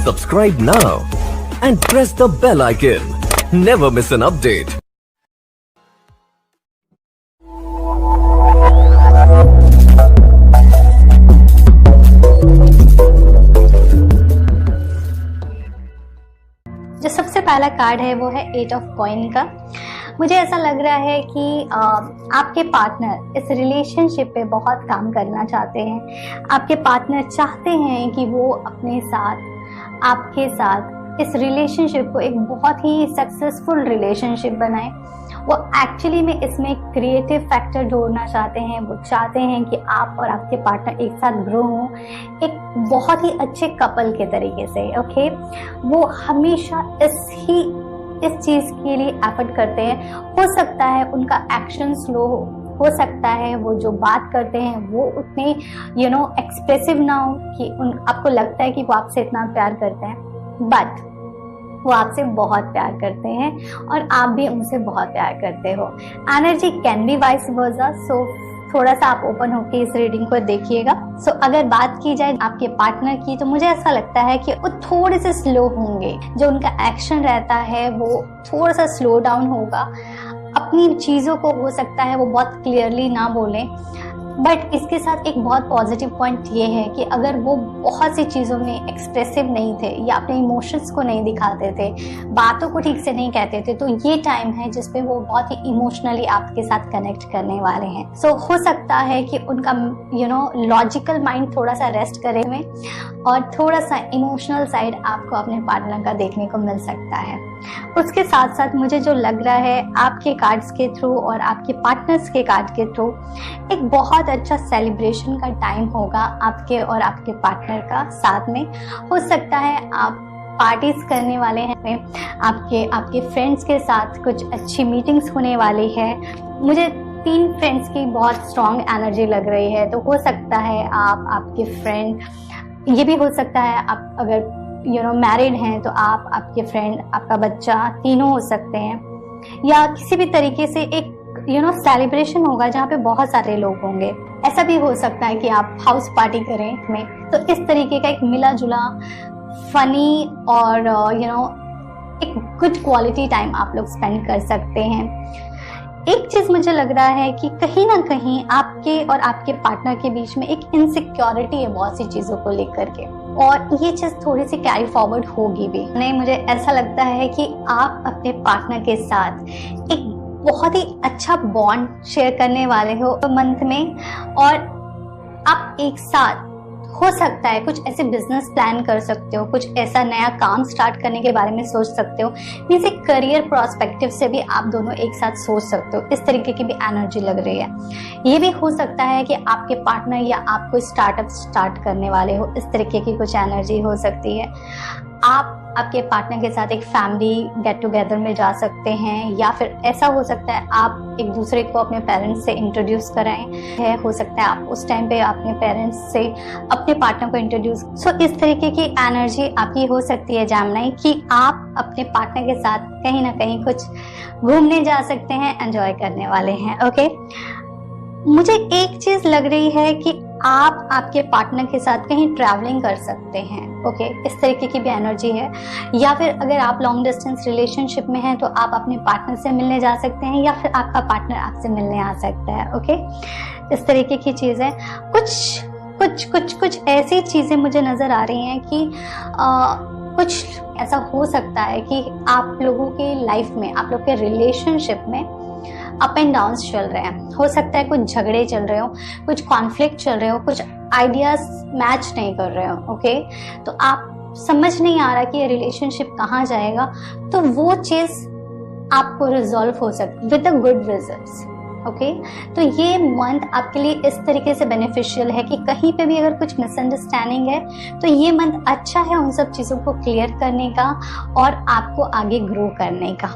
Subscribe now and press the bell icon. Never miss an update. जो सबसे पहला card है वो है 8 ऑफ कॉइन का। मुझे ऐसा लग रहा है कि आपके पार्टनर इस रिलेशनशिप पे बहुत काम करना चाहते हैं। आपके पार्टनर चाहते हैं कि वो अपने साथ, आपके साथ इस रिलेशनशिप को एक बहुत ही सक्सेसफुल रिलेशनशिप बनाए। वो एक्चुअली में इसमें क्रिएटिव फैक्टर जोड़ना चाहते हैं। वो चाहते हैं कि आप और आपके पार्टनर एक साथ ग्रो हों एक बहुत ही अच्छे कपल के तरीके से। ओके, वो हमेशा इस चीज़ के लिए एफर्ट करते हैं। हो सकता है उनका एक्शन स्लो हो सकता है वो जो बात करते हैं वो उतने एक्सप्रेसिव ना हो कि आपको लगता है कि वो आपसे इतना प्यार करते हैं, बट वो आपसे बहुत प्यार करते हैं और आप भी उनसे बहुत प्यार करते हो। Energy can be vice versa, so थोड़ा सा आप ओपन होकर इस रीडिंग को देखिएगा। सो अगर बात की जाए आपके पार्टनर की, तो मुझे ऐसा लगता है कि वो थोड़े से स्लो होंगे। जो उनका एक्शन रहता है वो थोड़ा सा स्लो डाउन होगा। अपनी चीज़ों को हो सकता है वो बहुत क्लियरली ना बोलें, बट इसके साथ एक बहुत पॉजिटिव पॉइंट ये है कि अगर वो बहुत सी चीज़ों में एक्सप्रेसिव नहीं थे या अपने इमोशंस को नहीं दिखाते थे, बातों को ठीक से नहीं कहते थे, तो ये टाइम है जिसपे वो बहुत ही इमोशनली आपके साथ कनेक्ट करने वाले हैं। सो हो सकता है कि उनका लॉजिकल माइंड थोड़ा सा रेस्ट करे में और थोड़ा सा इमोशनल साइड आपको अपने पार्टनर का देखने को मिल सकता है। उसके साथ साथ मुझे जो लग रहा है आपके कार्ड्स के थ्रू और आपके पार्टनर्स के कार्ड के थ्रू एक बहुत अच्छा सेलिब्रेशन का टाइम होगा आपके और आपके पार्टनर का साथ में। हो सकता है आप पार्टीज करने वाले हैं, आपके फ्रेंड्स के साथ कुछ अच्छी मीटिंग्स होने वाली है। मुझे 3 फ्रेंड्स की बहुत स्ट्रॉन्ग एनर्जी लग रही है, तो हो सकता है आपके फ्रेंड, ये भी हो सकता है आप अगर मैरिड हैं तो आप, आपके फ्रेंड, आपका बच्चा, तीनों हो सकते हैं। या किसी भी तरीके से एक सेलिब्रेशन होगा जहाँ पे बहुत सारे लोग होंगे। ऐसा भी हो सकता है कि आप हाउस पार्टी करें में, तो इस तरीके का एक मिला जुला फनी और एक गुड क्वालिटी टाइम आप लोग स्पेंड कर सकते हैं। एक चीज मुझे लग रहा है कि कहीं ना कहीं आपके और आपके पार्टनर के बीच में एक इनसिक्योरिटी है बहुत सी चीजों को लेकर के, और ये चीज थोड़ी सी कैरी फॉरवर्ड होगी भी। नहीं, मुझे ऐसा लगता है कि आप अपने पार्टनर के साथ एक बहुत ही अच्छा बॉन्ड शेयर करने वाले हो मंथ में, और आप एक साथ हो सकता है कुछ ऐसे बिजनेस प्लान कर सकते हो, कुछ ऐसा नया काम स्टार्ट करने के बारे में सोच सकते हो। मीन्स एक करियर प्रोस्पेक्टिव से भी आप दोनों एक साथ सोच सकते हो। इस तरीके की भी एनर्जी लग रही है। ये भी हो सकता है कि आपके पार्टनर या आप कोई स्टार्टअप स्टार्ट करने वाले हो, इस तरीके की कुछ एनर्जी हो सकती है। आप आपके पार्टनर के साथ एक फैमिली गेट टुगेदर में जा सकते हैं, या फिर ऐसा हो सकता है आप एक दूसरे को अपने पेरेंट्स से इंट्रोड्यूस कराएं। हो सकता है आप उस टाइम पे अपने पेरेंट्स से अपने पार्टनर को इंट्रोड्यूस। सो इस तरीके की एनर्जी आपकी हो सकती है जामनाई, कि आप अपने पार्टनर के साथ कहीं ना कहीं कुछ घूमने जा सकते हैं, एंजॉय करने वाले हैं। ओके, मुझे एक चीज लग रही है कि आप आपके पार्टनर के साथ कहीं ट्रैवलिंग कर सकते हैं। ओके, इस तरीके की भी एनर्जी है। या फिर अगर आप लॉन्ग डिस्टेंस रिलेशनशिप में हैं तो आप अपने पार्टनर से मिलने जा सकते हैं, या फिर आपका पार्टनर आपसे मिलने आ सकता है। ओके, इस तरीके की चीजें, कुछ ऐसी चीजें मुझे नजर आ रही हैं कि कुछ ऐसा हो सकता है कि आप लोगों के लाइफ में, आप लोग के रिलेशनशिप में अप एंड डाउन चल रहे हैं। हो सकता है कुछ झगड़े चल रहे हो, कुछ कॉन्फ्लिक्ट चल रहे हो, कुछ आइडियाज मैच नहीं कर रहे हो। ओके, तो आप समझ नहीं आ रहा कि ये रिलेशनशिप कहाँ जाएगा, तो वो चीज आपको रिजॉल्व हो सकती with the good results. Okay, तो ये मंथ आपके लिए इस तरीके से बेनिफिशियल है कि कहीं पे भी अगर कुछ मिसअंडरस्टैंडिंग है तो ये मंथ अच्छा है उन सब चीजों को क्लियर करने का और आपको आगे ग्रो करने का।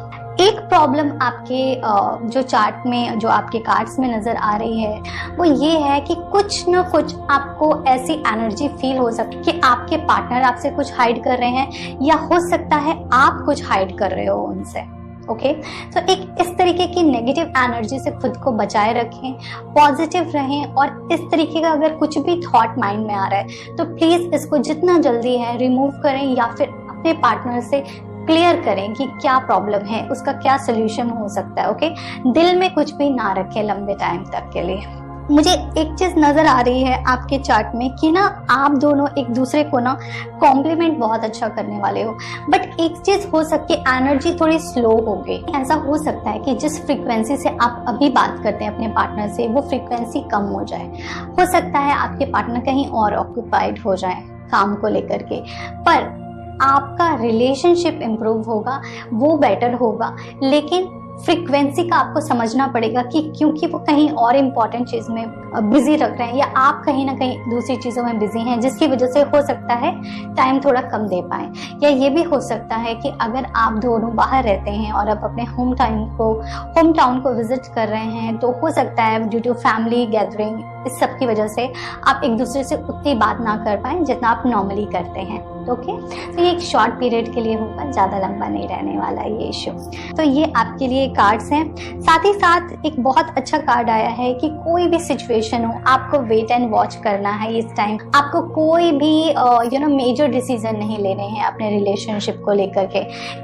एक प्रॉब्लम आपके जो चार्ट में, जो आपके कार्ड्स में नजर आ रही है, वो ये है कि कुछ न कुछ आपको ऐसी एनर्जी फील हो सकती है कि आपके पार्टनर आपसे कुछ हाइड कर रहे हैं, या हो सकता है आप कुछ हाइड कर रहे हो उनसे। ओके। तो एक इस तरीके की नेगेटिव एनर्जी से खुद को बचाए रखें, पॉजिटिव रहें, और इस तरीके का अगर कुछ भी थॉट माइंड में आ रहा है तो प्लीज इसको जितना जल्दी है रिमूव करें, या फिर अपने पार्टनर से क्लियर करें कि क्या प्रॉब्लम है, उसका क्या सोल्यूशन हो सकता है। ओके, दिल में कुछ भी ना रखें लंबे टाइम तक के लिए। मुझे एक चीज नजर आ रही है आपके चार्ट में कि ना आप दोनों एक दूसरे को ना कॉम्प्लीमेंट बहुत अच्छा करने वाले हो, बट एक चीज हो सकती है एनर्जी थोड़ी स्लो हो गई। ऐसा हो सकता है कि जिस फ्रीक्वेंसी से आप अभी बात करते हैं अपने पार्टनर से वो फ्रीक्वेंसी कम हो जाए। हो सकता है आपके पार्टनर कहीं और ऑक्यूपाइड हो जाए काम को लेकर के, पर आपका रिलेशनशिप इम्प्रूव होगा, वो बेटर होगा। लेकिन फ्रीक्वेंसी का आपको समझना पड़ेगा कि क्योंकि वो कहीं और इम्पॉर्टेंट चीज में बिजी रख रहे हैं, या आप कहीं ना कहीं दूसरी चीजों में बिजी हैं, जिसकी वजह से हो सकता है टाइम थोड़ा कम दे पाए। या ये भी हो सकता है कि अगर आप दोनों बाहर रहते हैं और आप अपने होम टाउन को विजिट कर रहे हैं, तो हो सकता है ड्यू टू फैमिली गैदरिंग इस सब की वजह से आप एक दूसरे से उतनी बात ना कर पाए जितना आप नॉर्मली करते हैं। ओके, तो ये एक शॉर्ट पीरियड के लिए होगा, ज्यादा लंबा नहीं रहने वाला ये इशू। तो ये आपके लिए कार्ड्स हैं। साथ ही साथ एक बहुत अच्छा कार्ड आया है कि कोई भी सिचुएशन हो आपको वेट एंड वॉच करना है इस टाइम। आपको कोई भी मेजर डिसीजन नहीं लेने हैं अपने रिलेशनशिप को लेकर के।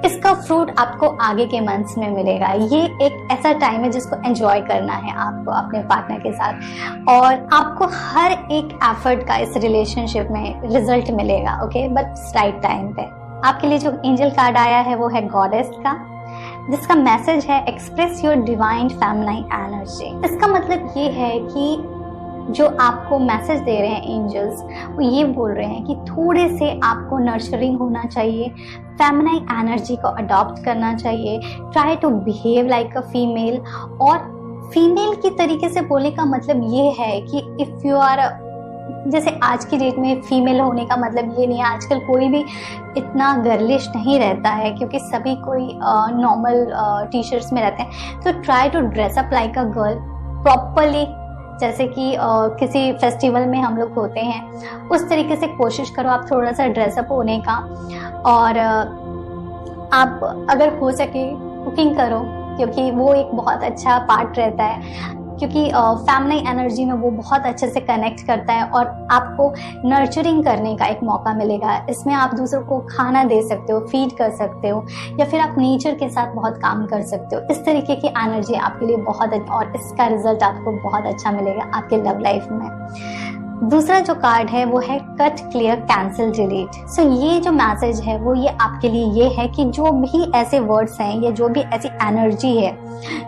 इसका फ्रूट आपको आगे के मंथ्स में मिलेगा। ये एक ऐसा टाइम है जिसको एंजॉय करना है आपको अपने पार्टनर के साथ, और आपको हर एक एफर्ट का इस रिलेशनशिप में रिजल्ट मिलेगा। ओके, बट राइट टाइम पे। आपके लिए जो एंजल कार्ड आया है वो है गॉडेस का, जिसका मैसेज है express your divine feminine energy. इसका मतलब ये है कि जो आपको मैसेज दे रहे हैं एंजल्स, वो ये बोल रहे हैं कि थोड़े से आपको नर्चरिंग होना चाहिए, फेमिनाइन एनर्जी को अडॉप्ट करना चाहिए, try to behave like a female. और फीमेल की तरीके से बोलने का मतलब ये है कि इफ यू आर, जैसे आज की डेट में फीमेल होने का मतलब ये नहीं है, आजकल कोई भी इतना गर्लिश नहीं रहता है क्योंकि सभी कोई नॉर्मल टी शर्ट्स में रहते हैं। तो try to dress up like a girl properly, जैसे कि किसी फेस्टिवल में हम लोग होते हैं उस तरीके से कोशिश करो आप थोड़ा सा ड्रेसअप होने का। और आप अगर हो सके कुकिंग करो, क्योंकि वो एक बहुत अच्छा पार्ट रहता है, क्योंकि फैमिली एनर्जी में वो बहुत अच्छे से कनेक्ट करता है और आपको नर्चरिंग करने का एक मौका मिलेगा। इसमें आप दूसरों को खाना दे सकते हो, फीड कर सकते हो, या फिर आप नेचर के साथ बहुत काम कर सकते हो। इस तरीके की एनर्जी आपके लिए बहुत, और इसका रिजल्ट आपको बहुत अच्छा मिलेगा आपके लव लाइफ में। दूसरा जो कार्ड है वो है कट, क्लियर, कैंसिल, डिलीट। सो ये जो मैसेज है वो ये आपके लिए ये है कि जो भी ऐसे वर्ड्स हैं या जो भी ऐसी एनर्जी है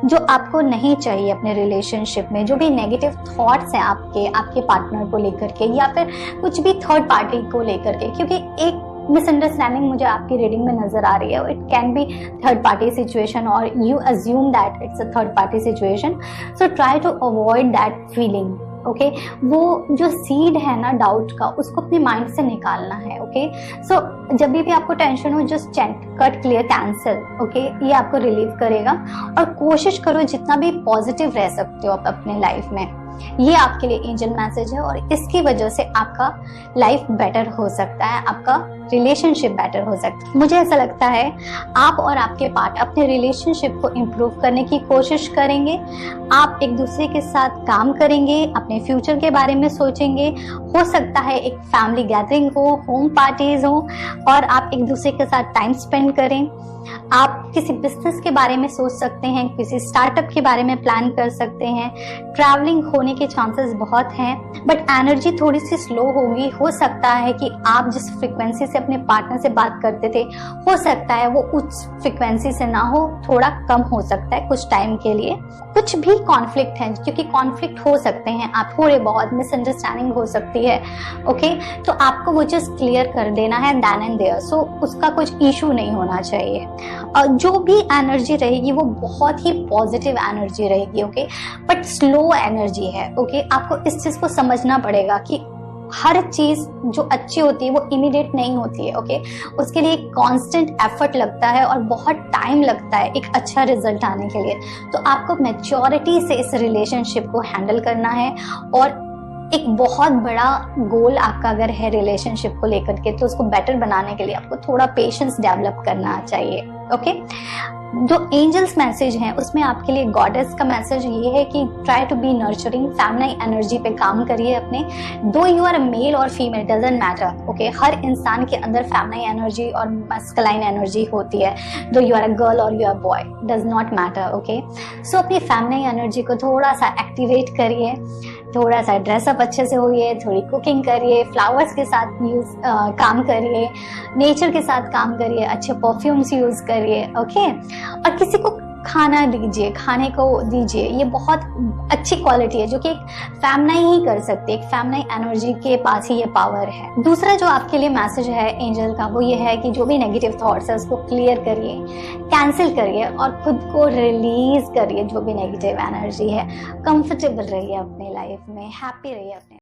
जो आपको नहीं चाहिए अपने रिलेशनशिप में, जो भी नेगेटिव थॉट्स हैं आपके पार्टनर को लेकर के, या फिर कुछ भी थर्ड पार्टी को लेकर के, क्योंकि एक मिसअंडरस्टैंडिंग मुझे आपकी रीडिंग में नजर आ रही है। It can be third party situation और you assume that it's a third party situation. So try to avoid that feeling. Okay, वो जो सीड है ना डाउट का, उसको अपने माइंड से निकालना है। ओके, सो जब भी आपको टेंशन हो just chant, cut, clear, cancel. Okay, ये आपको रिलीव करेगा। और कोशिश करो जितना भी पॉजिटिव रह सकते हो आप अपने लाइफ में। ये आपके लिए एंजल मैसेज है और इसकी वजह से आपका लाइफ बेटर हो सकता है, आपका रिलेशनशिप बेटर हो सकता है। मुझे ऐसा लगता है आप और आपके पार्टनर अपने रिलेशनशिप को इम्प्रूव करने की कोशिश करेंगे। आप एक दूसरे के साथ काम करेंगे, अपने फ्यूचर के बारे में सोचेंगे। हो सकता है एक फैमिली गैदरिंग हो, होम पार्टीज हो, और आप एक दूसरे के साथ टाइम स्पेंड करें। आप किसी बिजनेस के बारे में सोच सकते हैं, किसी स्टार्टअप के बारे में प्लान कर सकते हैं। ट्रैवलिंग होने के चांसेस बहुत हैं, बट एनर्जी थोड़ी सी स्लो होगी। हो सकता है कि आप जिस फ्रीक्वेंसी से अपने पार्टनर से बात करते थे, हो सकता है वो उस फ्रीक्वेंसी से ना हो, थोड़ा कम हो सकता है कुछ टाइम के लिए। कुछ भी कॉन्फ्लिक्ट है, क्योंकि कॉन्फ्लिक्ट हो सकते हैं, आप थोड़े बहुत मिसअंडरस्टैंडिंग हो सकती है। ओके, तो आपको वो जस्ट क्लियर कर देना है देन एंड देयर। सो उसका कुछ इशू नहीं होना चाहिए। और जो भी एनर्जी रहेगी वो बहुत ही पॉजिटिव एनर्जी रहेगी। ओके, बट स्लो एनर्जी है। ओके, आपको इस चीज को समझना पड़ेगा कि हर चीज जो अच्छी होती है वो इमीडिएट नहीं होती है। ओके, उसके लिए एक कांस्टेंट एफर्ट लगता है और बहुत टाइम लगता है एक अच्छा रिजल्ट आने के लिए। तो आपको मैच्योरिटी से इस रिलेशनशिप को हैंडल करना है, और एक बहुत बड़ा गोल आपका अगर है रिलेशनशिप को लेकर के, तो उसको बेटर बनाने के लिए आपको थोड़ा पेशेंस डेवलप करना चाहिए। ओके, जो एंजल्स मैसेज हैं उसमें आपके लिए गॉडेस का मैसेज ये है कि try to be nurturing, feminine energy पे काम करिए अपने। Though you are a male और फीमेल डजंट मैटर, ओके। हर इंसान के अंदर फेमिनाइन एनर्जी और मस्कुलाइन एनर्जी होती है। Though you are a girl और you are boy, does not matter, okay. So अपनी फेमिनाइन एनर्जी को थोड़ा सा एक्टिवेट करिए, थोड़ा सा ड्रेसअप अच्छे से होइए, थोड़ी कुकिंग करिए, फ्लावर्स के साथ काम करिए, नेचर के साथ काम करिए, अच्छे परफ्यूम्स यूज करिए, ओके। और किसी को खाना दीजिए, खाने को दीजिए, ये बहुत अच्छी क्वालिटी है जो कि एक फेमिनाइन ही कर सकती है। एक फेमिनाइन एनर्जी के पास ही ये पावर है। दूसरा जो आपके लिए मैसेज है एंजल का वो ये है कि जो भी नेगेटिव थॉट्स है उसको क्लियर करिए, कैंसिल करिए और खुद को रिलीज करिए। जो भी नेगेटिव एनर्जी है, कंफर्टेबल रहिए अपने लाइफ में, हैप्पी रहिए अपने